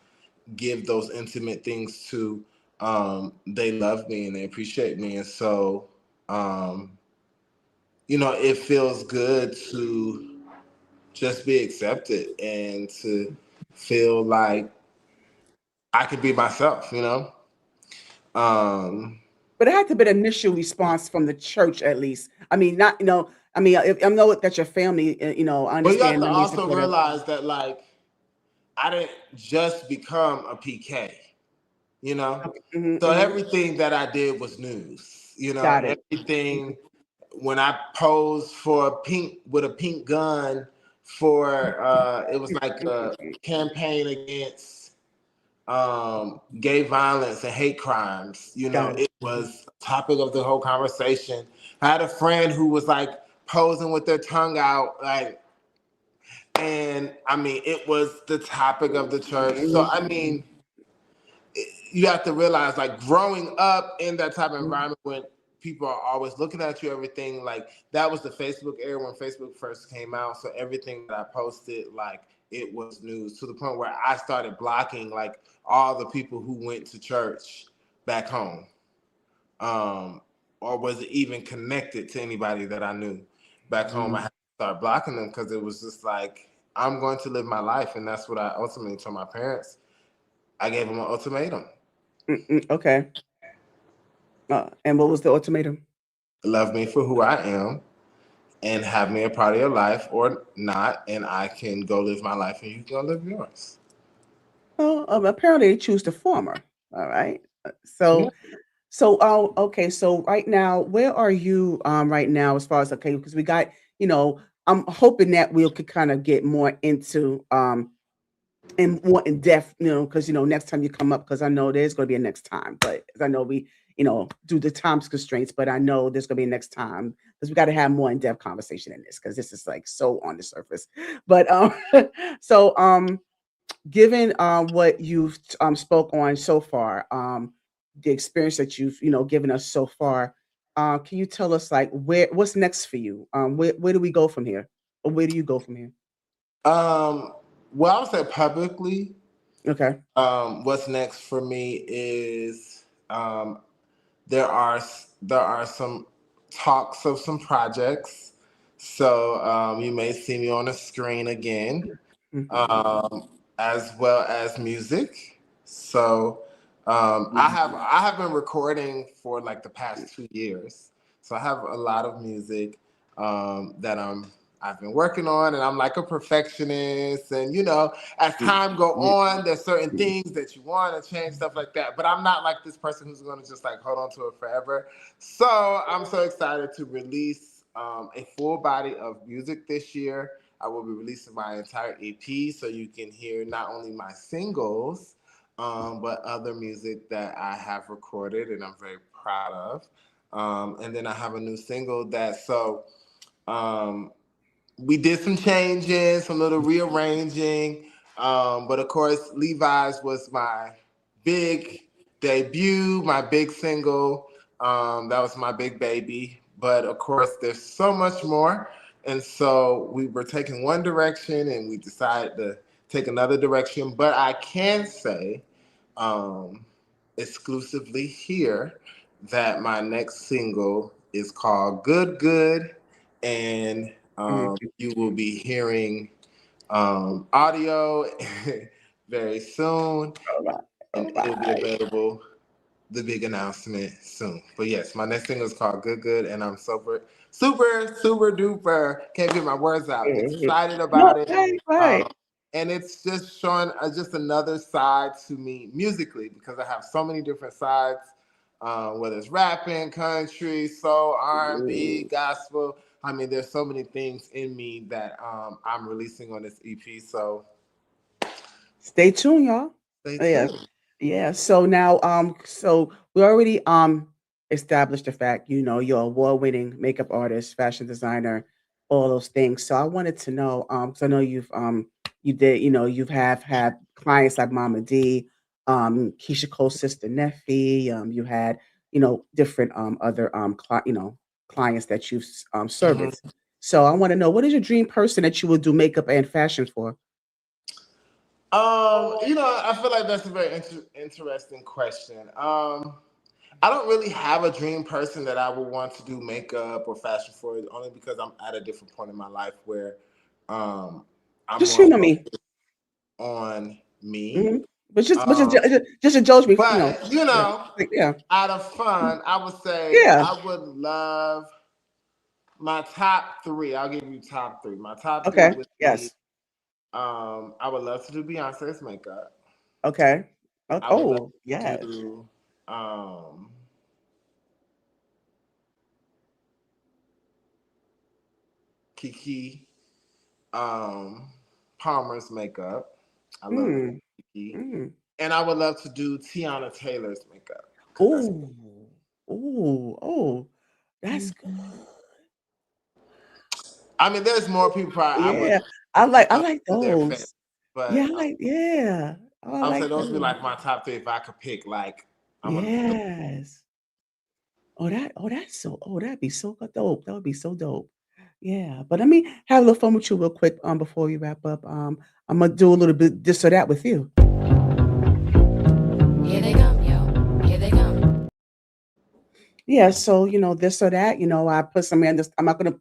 give those intimate things to, they love me and they appreciate me. And so, um, it feels good to just be accepted and to feel like I could be myself. Um, But it had to be an initial response from the church at least. I mean, not I mean, I know that your family, I but you have understand to them being also supportive. realize that, like, I didn't just become a PK, you know? Okay. Hmm. So Hmm. everything that I did was news, Got it. everything when I posed for a pink gun for it was like a campaign against gay violence and hate crimes. You know, Got it. it was a topic of the whole conversation. I had a friend who was like posing with their tongue out, like, and I mean, it was the topic of the church. So I mean, you have to realize, like, growing up in that type of environment when people are always looking at you, everything, like, that was the Facebook era when Facebook first came out. So everything that I posted, like, it was news, to the point where I started blocking like all the people who went to church back home, um, or was even connected to anybody that I knew back home. I had to start blocking them because it was just like, I'm going to live my life, and that's what I ultimately told my parents. I gave them an ultimatum: Okay. And what was the ultimatum? love me for who I am and have me a part of your life, or not, and I can go live my life and you can go live yours. Well, apparently they choose the former. All right. Yeah. Okay. So right now, where are you right now as far as okay? Because we got, you know, I'm hoping that we could kind of get more into and more in depth, because next time you come up, because I know there's going to be a next time, but 'cause I know we, do the times constraints, but I know there's going to be a next time because we got to have more in depth conversation in this because this is like so on the surface. But so given what you've spoke on so far, the experience that you've given us so far, can you tell us like what's next for you? Where do we go from here, or where do you go from here? Um, well, I would say publicly, Okay. what's next for me is, there are there are some talks of some projects. So you may see me on the screen again, Mhm. um, as well as music. So I have been recording for like the past 2 years. So I have a lot of music that I've been working on, and I'm like a perfectionist. And as time go on, there's certain things that you want to change, stuff like that. But I'm not like this person who's going to just like hold on to it forever. So I'm so excited to release a full body of music this year. I will be releasing my entire EP, so you can hear not only my singles, but other music that I have recorded and I'm very proud of. And then I have a new single um, we did some changes, some little rearranging. But of course, Levi's was my big debut, my big single. That was my big baby. But of course, there's so much more. And so we were taking one direction and we decided to take another direction. But I can say, um, exclusively here, that my next single is called Good Good, and Mhm. you will be hearing audio very soon, All right. and All it'll be right. available, the big announcement soon. But yes, my next single is called Good Good, and I'm super, super, super duper, can't get my words out, Mhm. excited No, about it. right, Um, right. and it's just showing just another side to me musically, because I have so many different sides, whether it's rapping, country, soul, R&B, Mm. gospel. I mean, there's so many things in me that I'm releasing on this EP. So Stay tuned, y'all. stay Yeah. tuned. Yeah. So now, so we already established the fact, you're award-winning makeup artist, fashion designer, all those things. So I wanted to know, because I know you did, you've have had clients like Mama D, Keisha Cole's sister Neffy, you had, different other clients that you've serviced. Mhm. So I want to know, what is your dream person that you would do makeup and fashion for? I feel like that's a very interesting question. I don't really have a dream person that I would want to do makeup or fashion for, only because I'm at a different point in my life where um, I'm Just more humor me. focused on me. Mhm. But Um, just indulge me, but yeah, like, yeah, out of fun, I would say yeah, I would love my top three. I'll give you top three. My top three okay, would be, yes, I would love to do Beyonce's makeup. okay. I would love Oh, to yes. do um, Kiki um, Palmer's makeup. I love Mm, Kiki. mm. And I would love to do Tiana Taylor's makeup because that's. Ooh, oh, that's good. I mean, there's more people I would Yeah, I love like to do their face, those. Yeah, but I I would say like those would be those. like my top three if I could pick. Like, I'm gonna. Yes. That'd be so dope. That would be so dope. Yeah, but let me have a little fun with you real quick before we wrap up. I'm gonna do a little bit this or that with you. Here they come, yo. Here they come. Yeah, so this or that. I put some in this. I'm not gonna,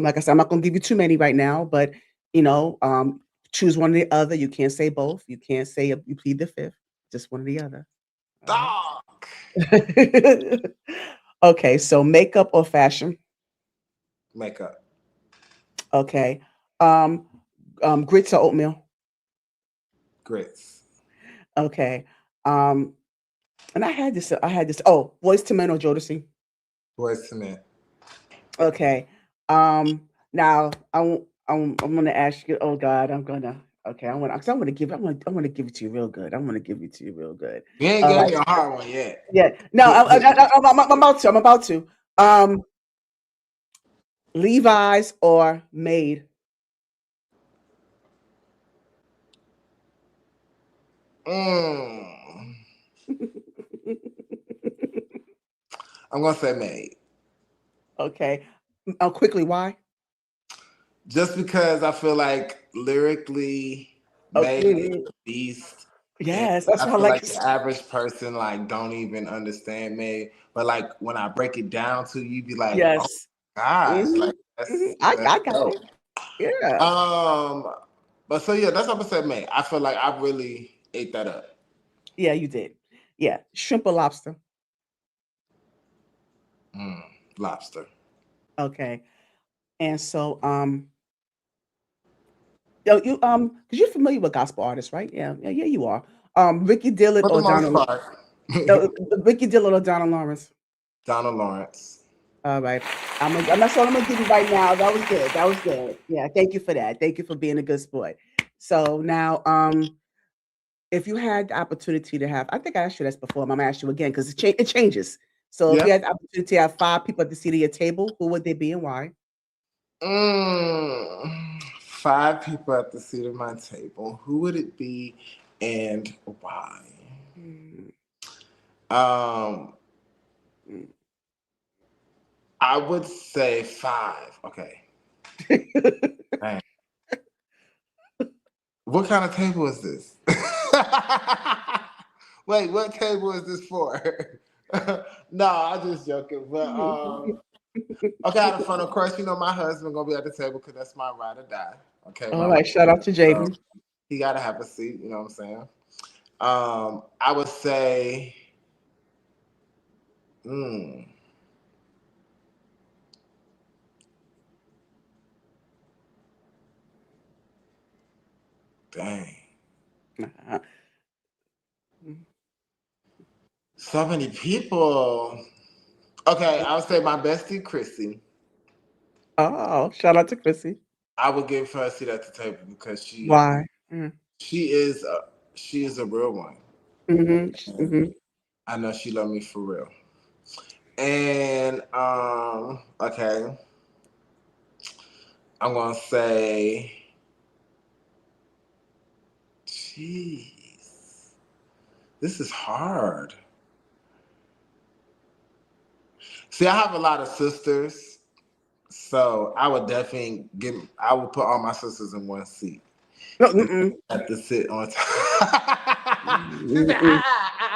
like I said, I'm not gonna give you too many right now, but you know, um, choose one or the other. You can't say both. You can't say you plead the fifth. Just one or the other. All Dog. right. Okay, so makeup or fashion. Makeup. Okay. Um, grits or oatmeal. Grits. Okay. Um, and I had this. Oh, Voice to Men or Jodeci. Boys to men. Okay. Now I'm gonna ask you. Oh God, I'm gonna. Okay, I want. Cause I'm gonna give. I want to give it to you real good. I want to give it to you real good. You ain't All gave right. me a hard one yet. Yeah. No, I'm about to. I'm about to. Um, Levi's or Made. Mm. I'm gonna say made. Okay. Quickly, why? Just because I feel like lyrically, Made is Okay. a beast, and Yes, that's I what I feel like. like the average person like don't even understand Made. But like when I break it down to you, you be like, oh Yes. gosh, Hmm. like that's I got dope. it. Yeah. Um, but so yeah, that's what I'm gonna say, Made. I feel like I really ate that up. Yeah, you did. Yeah. Shrimp or lobster. Mm, lobster. Okay. And so, because you're familiar with gospel artists, right? Yeah, you are. Ricky Dillard For the or most Donald, part, uh, Ricky Dillard or Donald Lawrence. Donald Lawrence. All right, that's all I'm gonna give you right now. That was good. That was good. Yeah, thank you for that. Thank you for being a good sport. So now, if you had the opportunity to have, I think I asked you this before. I'm gonna ask you again because it changes. So if Yeah. you had the opportunity to have five people at the seat of your table, who would they be and why? Five people at the seat of my table. Who would it be and why? Mm, Um, mm. I would say five. Okay. Man. What kind of table is this? Wait, what table is this for? No, I'm just joking. But okay, out of front, of course, my husband gonna be at the table because that's my ride or die. Okay, All right, shout out to so Jaden. he gotta have a seat. You know what I'm saying? I would say, mm, dang, Uh-huh. Mm. so many people. Okay, I would say my bestie Chrissy. Oh, shout out to Chrissy. I would give her a seat at the table because Why? Mm. she is she is a real one, Mhm, and mhm. I know she love me for real. And okay, I'm gonna say, jeez, this is hard. See, I have a lot of sisters, so I would definitely give. I would put all my sisters in one seat, No, and mm-mm. I have to sit on top. She said, Mm-mm.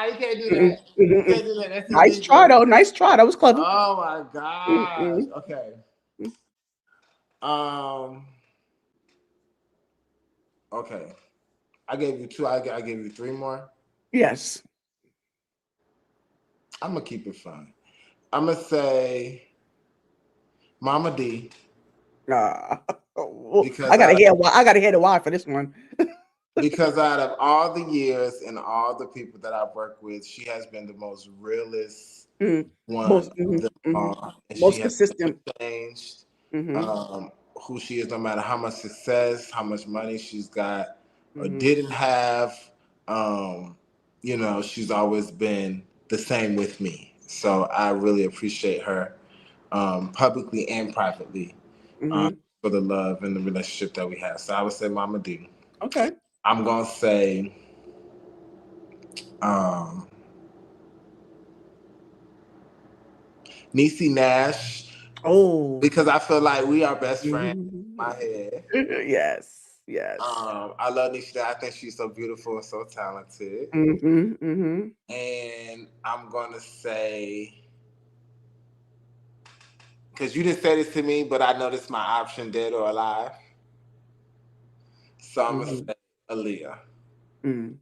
you can't do Mm-mm. that. You Mm-mm. can't do that. That's Nice try illegal." though. Nice try. That was clever. Oh my gosh. Mm-mm. Okay. Um. Okay. I gave you two. I gave you three more. Yes. I'm gonna keep it fun. I'm gonna say Mama D Ah. Oh, I because gotta out of hear why. I gotta hear the why for this one. because out of all the years and all the people that I've worked with, she has been the most realist Mm. one Most of mhm, them mhm. all, and she Most has consistent. never changed Mhm, who she is, no matter how much success, how much money she's got or mhm, didn't have. she's always been the same with me. So I really appreciate her, publicly and privately, um, Hmm. for the love and the relationship that we have. So I would say Mama D. Okay. I'm gonna say, um, Niecy Nash, Oh. because I feel like we are best friends in Mhm. my head. Yes. Yes. I love Niecy Nash. I think she's so beautiful and so talented. Hmm. Hmm. And I'm gonna say, because you didn't say this to me, but I know this is my option, dead or alive. So I'm gonna Hmm. say Aaliyah, Mm.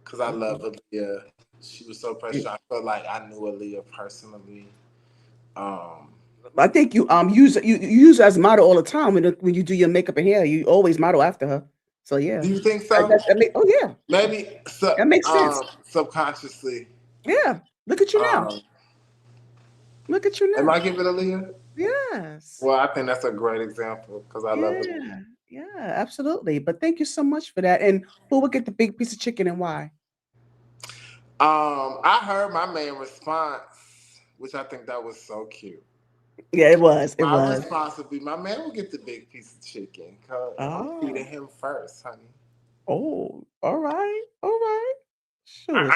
because I love Okay. Aaliyah. She was so precious. I felt like I knew Aaliyah personally. Um, I think you use her as a model all the time when you do your makeup and hair. You always model after her. So yeah, do you think so? oh yeah, Maybe that makes sense. subconsciously. Yeah, look at you now. Um, Look at you am I now. giving Aaliyah? Yes. Well, I think that's a great example because I love Aaliyah. Yeah. Yeah. Absolutely. But thank you so much for that. And who would get the big piece of chicken and why? I heard my main response, which I think that was so cute. Yeah, it was. It My was. response would be, my man will get the big piece of chicken because I'm feeding Oh. him first, honey. Oh. All right. All right. Sure.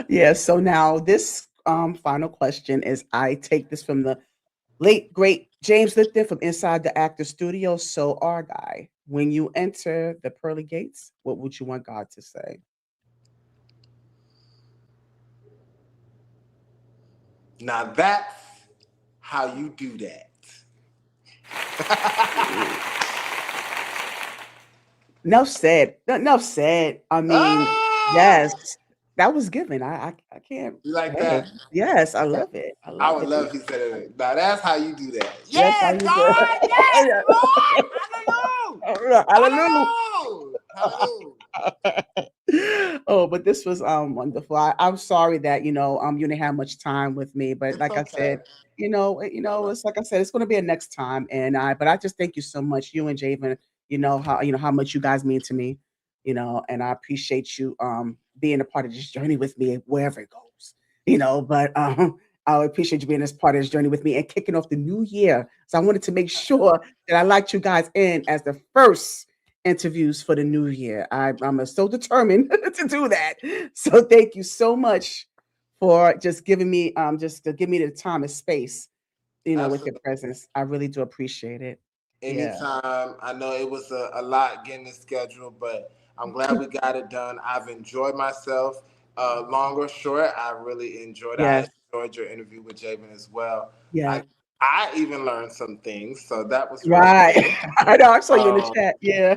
Yeah. So now this final question is I take this from the late great James Lipton from Inside the Actor Studio. So our guy, when you enter the pearly gates, what would you want God to say? Now that's how you do that. Enough said. Enough said. I mean, yes, Ah! that was given. I can't. You like Hey, that? yes, I love it. I I love would it. love if he said it. Now that's how you do that. That's how Yes, you do God, yes, Lord, hallelujah, it. Hallelujah. hallelujah, hallelujah. Oh, but this was wonderful. I'm sorry that you didn't have much time with me, but It's like I okay. said, it's like I said, it's going to be a next time, and I just thank you so much, you and Javen. How much you guys mean to me, and I appreciate you being a part of this journey with me wherever it goes, But I appreciate you being this part of this journey with me and kicking off the new year. So I wanted to make sure that I liked you guys in as the first interviews for the new year. I'm so determined to do that. So thank you so much for just giving me just to give me the time and space, with your Absolutely. presence. I really do appreciate it. Yeah. Anytime. I know it was a lot getting the schedule, but I'm glad we got it done. I've enjoyed myself. Long or short, I really enjoyed it. I Yes. enjoyed your interview with Javen as well. Yeah. I even learned some things, so that was really Right. good. I know. I saw you in the Um, chat. Yeah.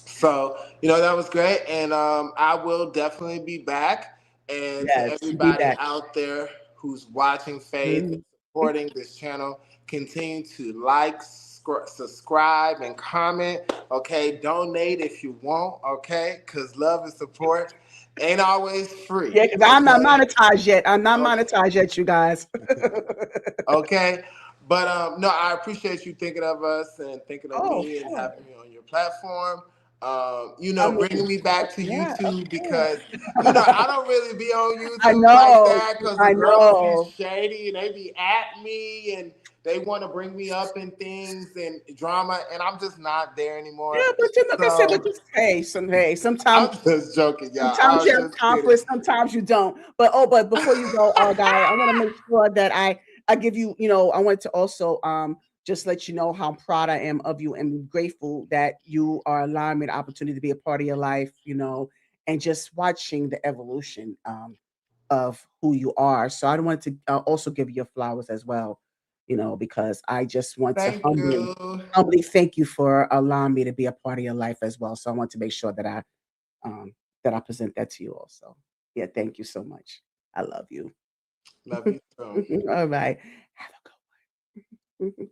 so that was great, and I will definitely be back. And to Yes. You be everybody back. out there who's watching Faith and Mhm. supporting this channel, continue to like, subscribe, and comment. Okay, donate if you want. Okay, because love and support ain't always Yeah, free. because I'm not Okay, monetized yet. I'm not okay, monetized yet, you guys. okay. But no, I appreciate you thinking of us and thinking of Oh, of me and course. having me on your platform. I mean, Bringing me back to yeah, of YouTube course. because I don't really be on I YouTube like know. that because the I girls be know. shady and they be at me and they want to bring me up in things and drama, and I'm just not there Yeah, anymore. but like I said, but So just sometimes I'm just joking, y'all. I sometimes you was have just kidding. conflicts, sometimes you don't. But before you go, guy, I want to make sure that I give you, I want to also just let you know how proud I am of you and grateful that you are allowing me the opportunity to be a part of your life, and just watching the evolution of who you are. So I want to also give you your flowers as well, because I just want to Thank you. humbly thank you for allowing me to be a part of your life as well. So I want to make sure um, that I present that to you also. Yeah, thank you so much. I love you. Love you too. All right. Have a good one.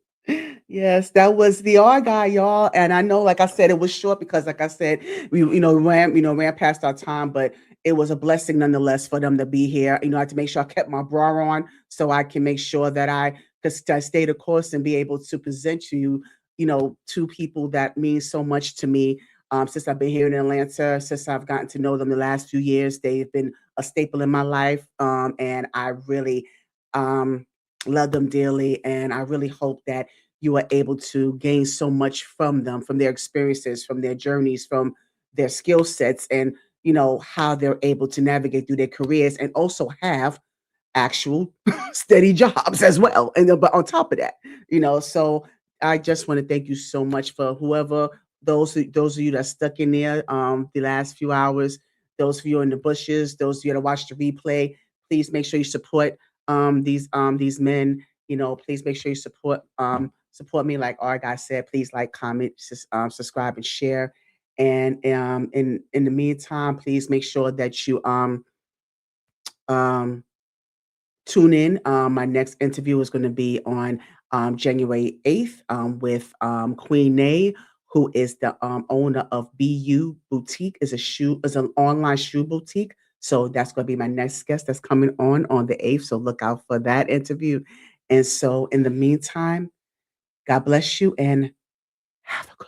Yes, that was the R guy, y'all. And I know, like I said, it was short because, like I said, we ran past our time, but it was a blessing nonetheless for them to be here. I had to make sure I kept my bra on so I can make sure that I could stay the course and be able to present to you, two people that mean so much to me. since I've been here in Atlanta, since I've gotten to know them the last few years. They've been a staple in my life, and I really um, love them dearly. And I really hope that you are able to gain so much from them, from their experiences, from their journeys, from their skill sets, and how they're able to navigate through their careers and also have actual steady jobs as well. And but on top of that, so I just want to thank you so much for whoever those of you that stuck in there the last few hours, those of you in the bushes, those of you that watched the replay. Please make sure you support these men. Please make sure you support me. Like our guy said, please like, comment, subscribe, and share. And in the meantime, please make sure that you um tune in. My next interview is going to be on January 8th with Queen Nay, who is the owner of BU Boutique, is an online shoe boutique. So that's going to be my next guest that's coming on the 8th. So look out for that interview. And so in the meantime, God bless you and have a good